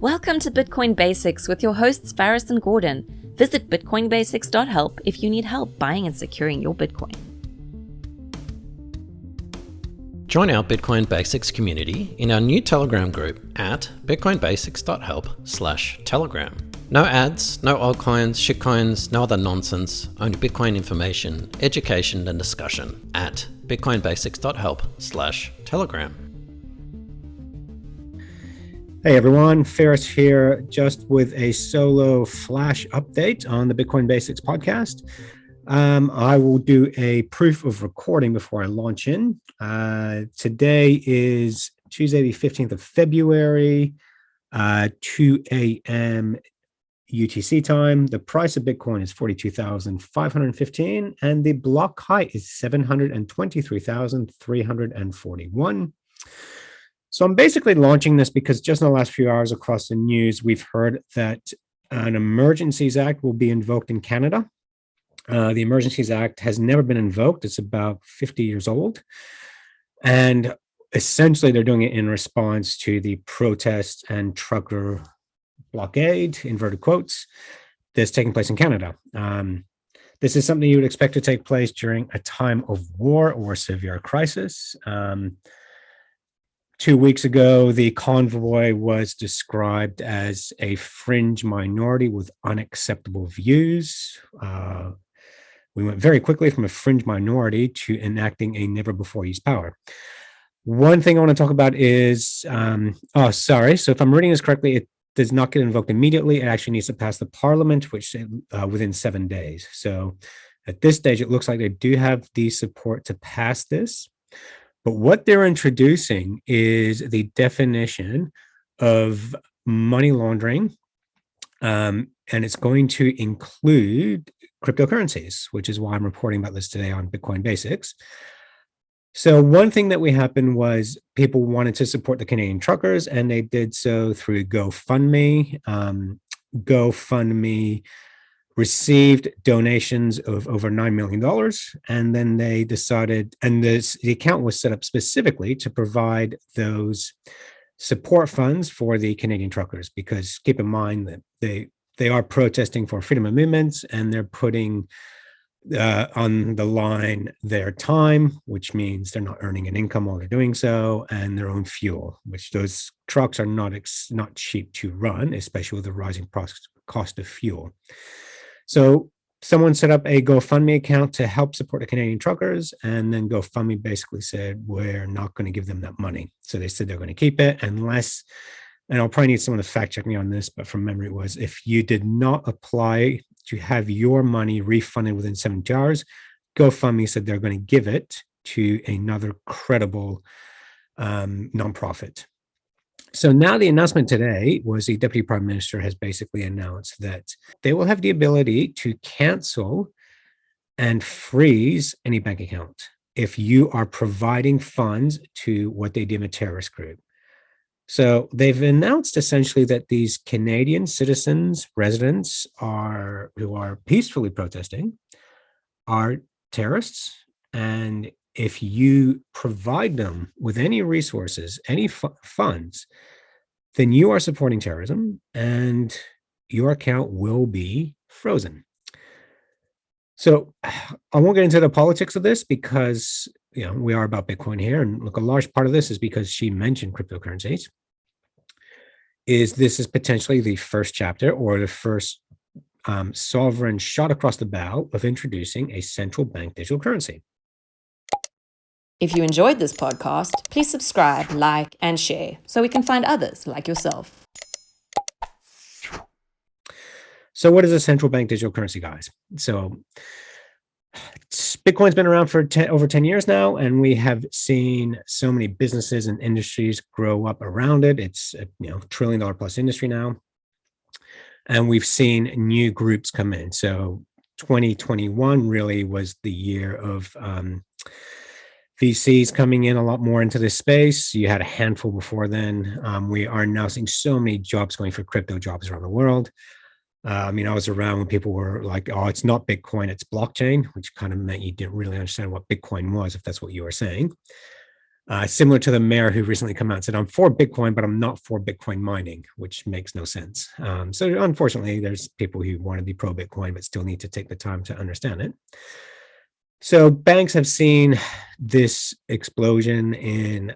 Welcome to Bitcoin Basics with your hosts Faris and Gordon. Visit bitcoinbasics.help if you need help buying and securing your Bitcoin. Join our Bitcoin Basics community in our new Telegram group at bitcoinbasics.help/telegram. No ads, no altcoins, shitcoins, no other nonsense, only Bitcoin information, education and discussion at bitcoinbasics.help/telegram. Hey everyone, Faris here, just with a solo flash update on the Bitcoin Basics podcast. I will do a proof of recording before I launch in. Today is Tuesday, the 15th of February, 2 a.m. UTC time. The price of Bitcoin is 42,515 and the block height is 723,341. So I'm basically launching this because just in the last few hours across the news, we've heard that an Emergencies Act will be invoked in Canada. The Emergencies Act has never been invoked. It's about 50 years old. And essentially, they're doing it in response to the protests and trucker blockade, inverted quotes, that's taking place in Canada. This is something you would expect to take place during a time of war or severe crisis. 2 weeks ago, the convoy was described as a fringe minority with unacceptable views. We went very quickly from a fringe minority to enacting a never-before-used power. One thing I want to talk about is, so if I'm reading this correctly, it does not get invoked immediately. It actually needs to pass the parliament, which within 7 days. So at this stage, it looks like they do have the support to pass this. But what they're introducing is the definition of money laundering, and it's going to include cryptocurrencies, which is why I'm reporting about this today on Bitcoin Basics. So one thing that happened was people wanted to support the Canadian truckers, and they did so through GoFundMe. GoFundMe received donations of over $9 million. And then they decided, and the account was set up specifically to provide those support funds for the Canadian truckers, because keep in mind that they are protesting for freedom of movement, and they're putting on the line their time, which means they're not earning an income while they're doing so, and their own fuel, which those trucks are not cheap to run, especially with the rising cost of fuel. So someone set up a GoFundMe account to help support the Canadian truckers, and then GoFundMe basically said, we're not going to give them that money. So they said they're going to keep it unless, and I'll probably need someone to fact check me on this, but from memory it was, if you did not apply to have your money refunded within 72 hours, GoFundMe said they're going to give it to another credible nonprofit. So now the announcement today was the Deputy Prime Minister has basically announced that they will have the ability to cancel and freeze any bank account if you are providing funds to what they deem a terrorist group. So they've announced essentially that these Canadian citizens, residents who are peacefully protesting are terrorists, and if you provide them with any resources, any funds, then you are supporting terrorism and your account will be frozen. So I won't get into the politics of this because we are about Bitcoin here. And look, a large part of this is because she mentioned cryptocurrencies. This is potentially the first chapter or the first sovereign shot across the bow of introducing a central bank digital currency. If you enjoyed this podcast, please subscribe, like, and share so we can find others like yourself. So what is a central bank digital currency, guys? So Bitcoin's been around for over 10 years now, and we have seen so many businesses and industries grow up around it. It's a $1 trillion plus industry now. And we've seen new groups come in. So 2021 really was the year of VCs coming in a lot more into this space. You had a handful before then. We are now seeing so many jobs going for crypto jobs around the world. I was around when people were like, oh, it's not Bitcoin, it's blockchain, which kind of meant you didn't really understand what Bitcoin was, if that's what you were saying. Similar to the mayor who recently come out and said, I'm for Bitcoin, but I'm not for Bitcoin mining, which makes no sense. So unfortunately, there's people who want to be pro Bitcoin, but still need to take the time to understand it. So banks have seen this explosion in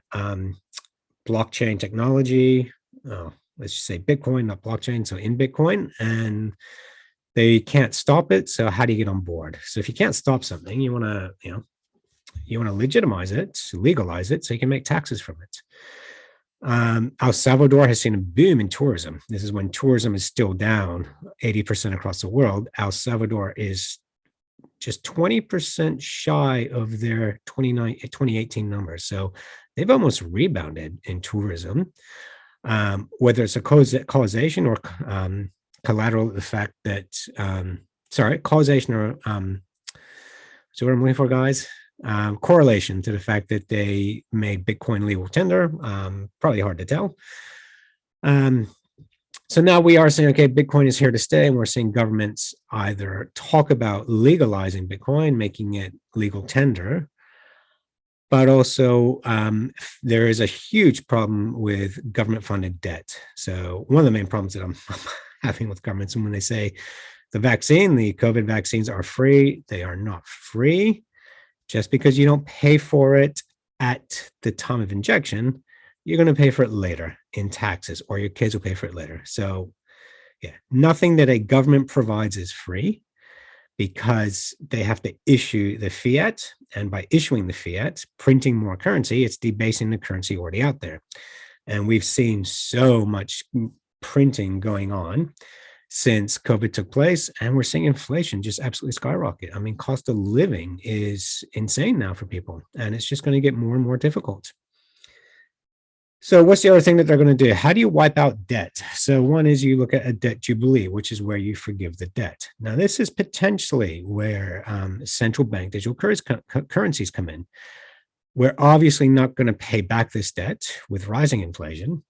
blockchain technology. Let's just say Bitcoin, not blockchain. So in Bitcoin, and they can't stop it. So how do you get on board? So if you can't stop something, you want to legitimize it, legalize it, so you can make taxes from it. El Salvador has seen a boom in tourism. This is when tourism is still down 80% across the world. El Salvador is just 20% shy of their 2018 numbers. So they've almost rebounded in tourism. Whether it's a causation or collateral, the fact that, causation or, so what I'm looking for, guys? Correlation to the fact that they made Bitcoin legal tender, probably hard to tell. So now we are saying, okay, Bitcoin is here to stay, and we're seeing governments either talk about legalizing Bitcoin, making it legal tender, but also there is a huge problem with government-funded debt. So one of the main problems that I'm having with governments, and when they say the COVID vaccines are free, they are not free. Just because you don't pay for it at the time of injection, you're going to pay for it later in taxes, or your kids will pay for it later. So yeah, nothing that a government provides is free, because they have to issue the fiat. And by issuing the fiat, printing more currency, it's debasing the currency already out there. And we've seen so much printing going on since COVID took place, and we're seeing inflation just absolutely skyrocket. I mean, cost of living is insane now for people, and it's just going to get more and more difficult. So what's the other thing that they're going to do? How do you wipe out debt? So one is you look at a debt jubilee, which is where you forgive the debt. Now, this is potentially where central bank digital currencies come in. We're obviously not going to pay back this debt with rising inflation.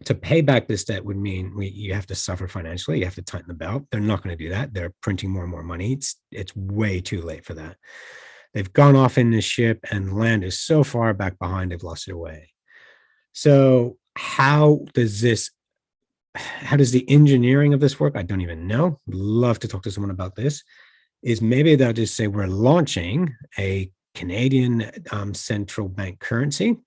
To pay back this debt would mean you have to suffer financially. You have to tighten the belt. They're not going to do that. They're printing more and more money. It's way too late for that. They've gone off in this ship, and land is so far back behind, they've lost their way. So how does the engineering of this work? I don't even know. Love to talk to someone about this. Is maybe they'll just say, we're launching a Canadian central bank currency.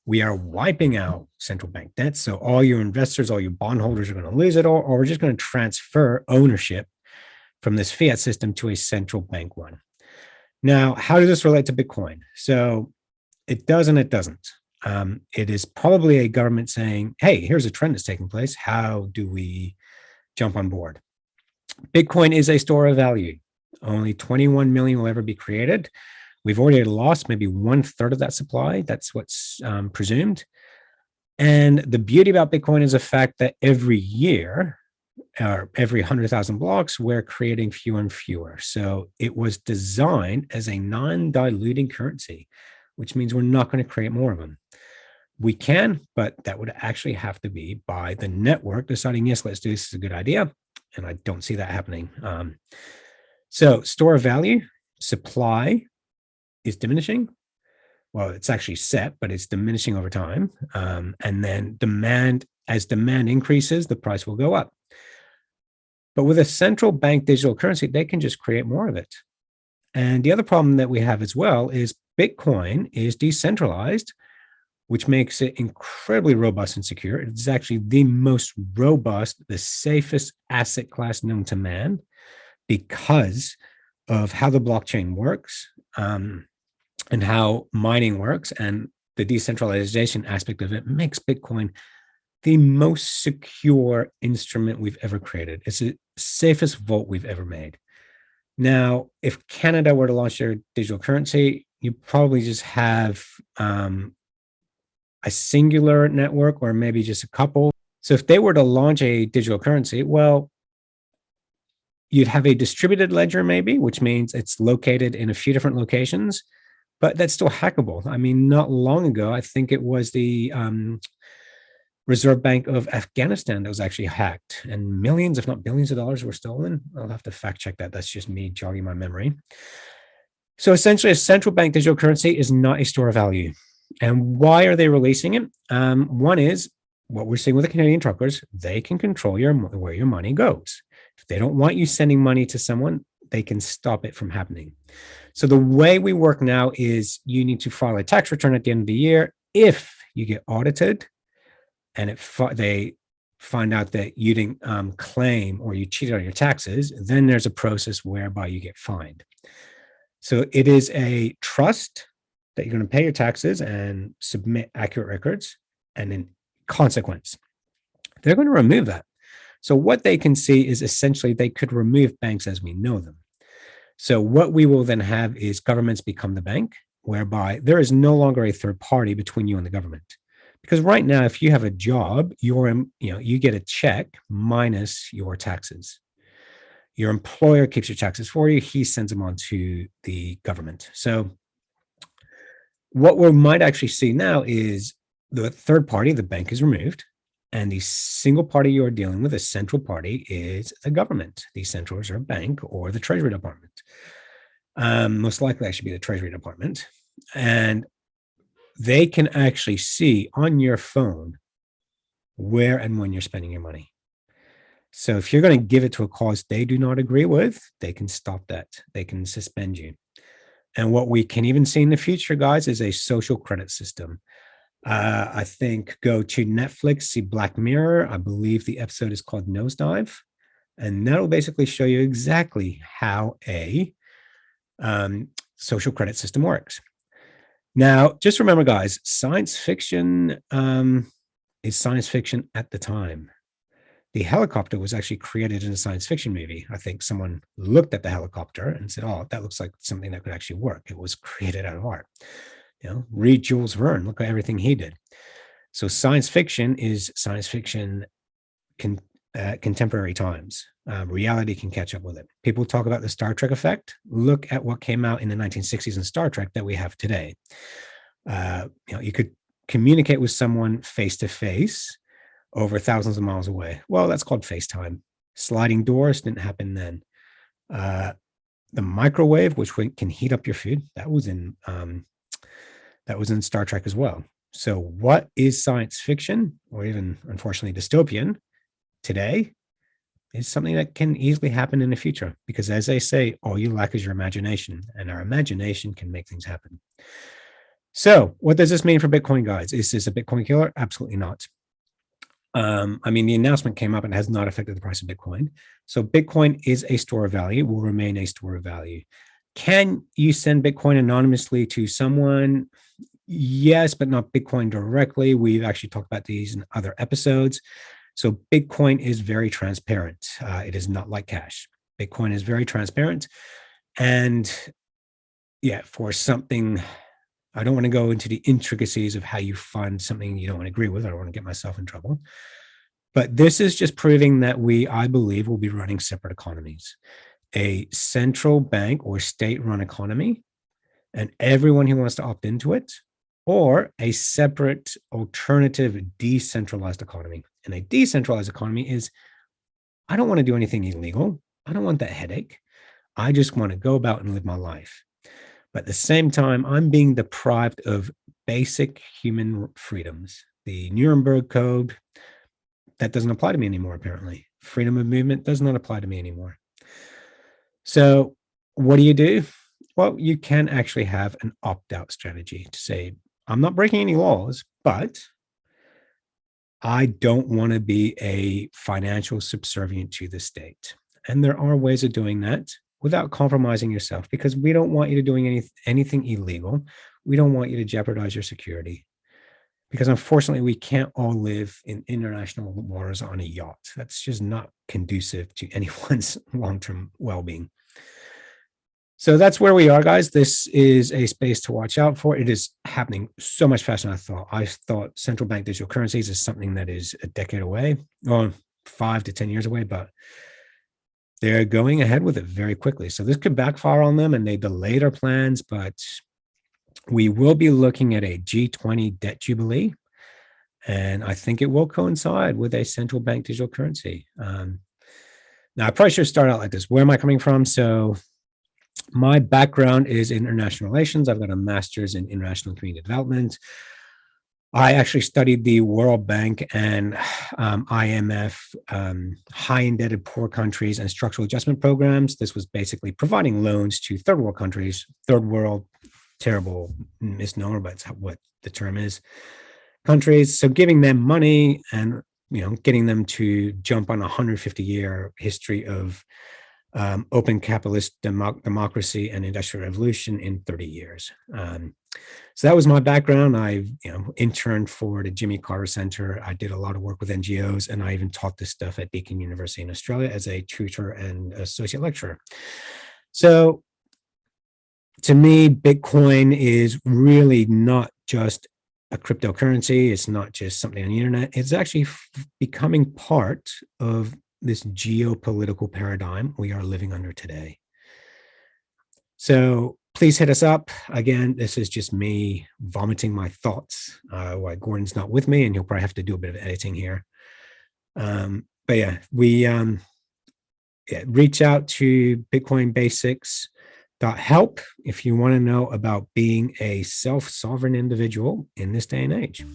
We are wiping out central bank debt. So all your investors, all your bondholders are going to lose it all, or we're just going to transfer ownership from this fiat system to a central bank one. Now, how does this relate to Bitcoin? So it does and it doesn't. It is probably a government saying, hey, here's a trend that's taking place. How do we jump on board? Bitcoin is a store of value. Only 21 million will ever be created. We've already lost maybe 1/3 of that supply. That's what's presumed. And the beauty about Bitcoin is the fact that every year, or every 100,000 blocks, we're creating fewer and fewer. So it was designed as a non-diluting currency, which means we're not going to create more of them. We can, but that would actually have to be by the network deciding, yes, let's do this, is a good idea. And I don't see that happening. So store of value, supply is diminishing. Well, it's actually set, but it's diminishing over time. And then as demand increases, the price will go up. But with a central bank digital currency, they can just create more of it. And the other problem that we have as well is Bitcoin is decentralized, which makes it incredibly robust and secure. It's actually the most robust, the safest asset class known to man, because of how the blockchain works, and how mining works, and the decentralization aspect of it makes Bitcoin the most secure instrument we've ever created. It's the safest vault we've ever made. Now, if Canada were to launch their digital currency, you probably just have a singular network, or maybe just a couple. So if they were to launch a digital currency, well, you'd have a distributed ledger maybe, which means it's located in a few different locations, but that's still hackable. I mean, not long ago, I think it was the Reserve Bank of Afghanistan that was actually hacked, and millions, if not billions of dollars were stolen. I'll have to fact check that. That's just me jogging my memory. So essentially, a central bank digital currency is not a store of value. And why are they releasing it? One is what we're seeing with the Canadian truckers. They can control where your money goes. If they don't want you sending money to someone, they can stop it from happening. So the way we work now is you need to file a tax return at the end of the year. If you get audited and they find out that you didn't claim or you cheated on your taxes, then there's a process whereby you get fined. So it is a trust that you're going to pay your taxes and submit accurate records, and in consequence, they're going to remove that. So what they can see is essentially they could remove banks as we know them. So what we will then have is governments become the bank, whereby there is no longer a third party between you and the government. Because right now, if you have a job, you get a check minus your taxes. Your employer keeps your taxes for you. He sends them on to the government. So what we might actually see now is the third party, the bank, is removed, and the single party you're dealing with, a central party, is the government, the Central Reserve Bank, or the Treasury Department. Most likely, actually be the Treasury Department. And they can actually see on your phone where and when you're spending your money. So if you're going to give it to a cause they do not agree with, they can stop that. They can suspend you. And what we can even see in the future, guys, is a social credit system. I think go to Netflix, see Black Mirror. I believe the episode is called Nosedive. And that'll basically show you exactly how a social credit system works. Now, just remember, guys, science fiction is science fiction at the time. The helicopter was actually created in a science fiction movie. I think someone looked at the helicopter and said, oh, that looks like something that could actually work. It was created out of art. Read Jules Verne, look at everything he did. So science fiction is science fiction contemporary times. Reality can catch up with it. People talk about the Star Trek effect. Look at what came out in the 1960s in Star Trek that we have today. You could communicate with someone face to face over thousands of miles away. Well, that's called FaceTime. Sliding doors didn't happen then. The microwave, which can heat up your food, that was in Star Trek as well. So what is science fiction, or even unfortunately dystopian today, is something that can easily happen in the future. Because as they say, all you lack is your imagination, and our imagination can make things happen. So what does this mean for Bitcoin, guys? Is this a Bitcoin killer? Absolutely not. The announcement came up and has not affected the price of Bitcoin. So Bitcoin is a store of value, will remain a store of value. Can you send Bitcoin anonymously to someone? Yes, but not Bitcoin directly. We've actually talked about these in other episodes. So Bitcoin is very transparent. It is not like cash. Bitcoin is very transparent. And for something, I don't want to go into the intricacies of how you fund something you don't want to agree with. I don't want to get myself in trouble. But this is just proving that I believe, will be running separate economies. A central bank or state-run economy, and everyone who wants to opt into it, or a separate alternative decentralized economy. And a decentralized economy is, I don't want to do anything illegal. I don't want that headache. I just want to go about and live my life. But at the same time, I'm being deprived of basic human freedoms. The Nuremberg Code, that doesn't apply to me anymore, apparently. Freedom of movement does not apply to me anymore. So what do? Well, you can actually have an opt-out strategy to say, I'm not breaking any laws, but I don't want to be a financial subservient to the state. And there are ways of doing that without compromising yourself, because we don't want you to doing anything illegal. We don't want you to jeopardize your security, because unfortunately we can't all live in international waters on a yacht. That's just not conducive to anyone's long-term well-being. So that's where we are, guys. This is a space to watch out for. It is happening so much faster than I thought. I thought central bank digital currencies is something that is a decade away, or 5 to 10 years away, but they're going ahead with it very quickly. So this could backfire on them, and they delayed our plans, but we will be looking at a G20 debt jubilee, and I think it will coincide with a central bank digital currency. Now, I probably should start out like this. Where am I coming from? So My background is in international relations. I've got a master's in international community development. I actually studied the World Bank and IMF, high indebted poor countries and structural adjustment programs. This was basically providing loans to third world countries, third world, terrible misnomer, but it's what the term is, countries. So giving them money and getting them to jump on a 150-year history of open capitalist democracy and industrial revolution in 30 years. So that was my background. I interned for the Jimmy Carter Center. I did a lot of work with NGOs, and I even taught this stuff at Deakin University in Australia as a tutor and associate lecturer. So to me, Bitcoin is really not just a cryptocurrency. It's not just something on the internet. It's actually becoming part of this geopolitical paradigm we are living under today. So please hit us up. Again, this is just me vomiting my thoughts. Why Gordon's not with me, and he'll probably have to do a bit of editing here. But yeah, we reach out to bitcoinbasics.help if you want to know about being a self-sovereign individual in this day and age.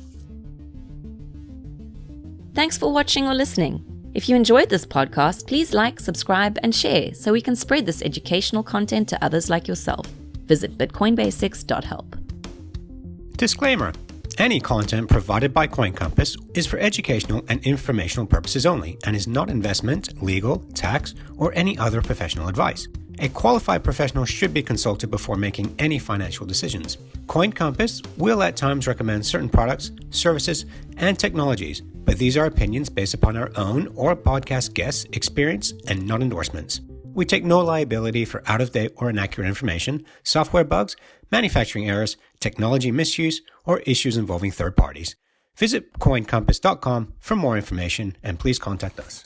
Thanks for watching or listening. If you enjoyed this podcast, please like, subscribe, and share so we can spread this educational content to others like yourself. Visit bitcoinbasics.help. Disclaimer: any content provided by CoinCompass is for educational and informational purposes only and is not investment, legal, tax, or any other professional advice. A qualified professional should be consulted before making any financial decisions. CoinCompass will at times recommend certain products, services, and technologies, but these are opinions based upon our own or podcast guests' experience and not endorsements. We take no liability for out-of-date or inaccurate information, software bugs, manufacturing errors, technology misuse, or issues involving third parties. Visit coincompass.com for more information and please contact us.